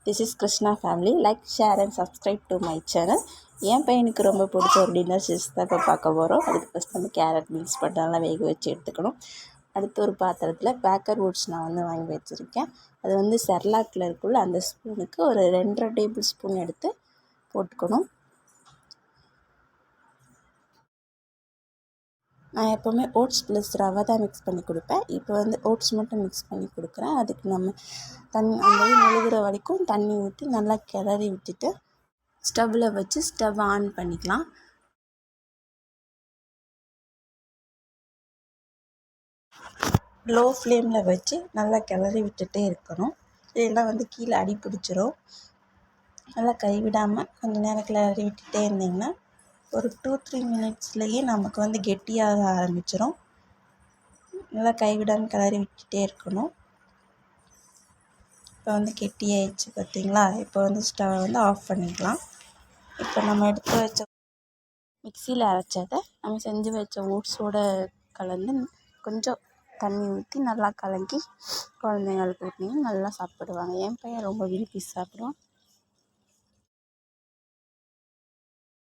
This is Krishna family. Like, share and subscribe to my channel. என் பையனுக்கு ரொம்ப பிடிச்ச ஒரு டின்னர் டிஷ் தான் இப்போ பார்க்க போகிறோம். அதுக்கு ஃபஸ்ட் நம்ம கேரட் பீன்ஸ் போட்டு நல்லா வேக வச்சு எடுத்துக்கணும். அடுத்து ஒரு பாத்திரத்தில் பேக்கர் ஓட்ஸ் நான் வாங்கி வச்சுருக்கேன். அது செர்லாக்கில் இருக்குள்ள அந்த ஸ்பூனுக்கு ஒரு 2.5 டேபிள் ஸ்பூன் எடுத்து போட்டுக்கணும். நான் எப்போவுமே ஓட்ஸ் ப்ளஸ் ரவை தான் மிக்ஸ் பண்ணி கொடுப்பேன். இப்போ ஓட்ஸ் மட்டும் மிக்ஸ் பண்ணி கொடுக்குறேன். அதுக்கு நம்ம அந்த முழுகிற வரைக்கும் தண்ணி ஊற்றி நல்லா கிளறி விட்டுட்டு ஸ்டவ்வில் வச்சு ஸ்டவ் ஆன் பண்ணிக்கலாம். லோ ஃப்ளேமில் வச்சு நல்லா கிளறி விட்டுட்டே இருக்கணும். இதெல்லாம் கீழே அடி பிடிச்சிரும். நல்லா கைவிடாமல் கொஞ்சம் நேரம் கிளறி விட்டுட்டே இருந்திங்கன்னா ஒரு 2-3 மினிட்ஸ்லேயே நமக்கு கெட்டியாக ஆரம்பிச்சிடும். நல்லா கைவிடாமல் கிளறி விட்டுட்டே இருக்கணும். இப்போ கெட்டியாயிடுச்சு பார்த்தீங்களா. இப்போ ஸ்டவ் ஆஃப் பண்ணிக்கலாம். இப்போ நம்ம எடுத்து வச்ச மிக்சியில் அரைச்சதை நம்ம செஞ்சு வச்ச ஓட்ஸோடு கலந்து கொஞ்சம் தண்ணி ஊற்றி நல்லா கலக்கி குழந்தைங்களுக்கு ஊற்றினா நல்லா சாப்பிடுவாங்க. என் பையன் ரொம்ப விரும்பி சாப்பிடுவான்.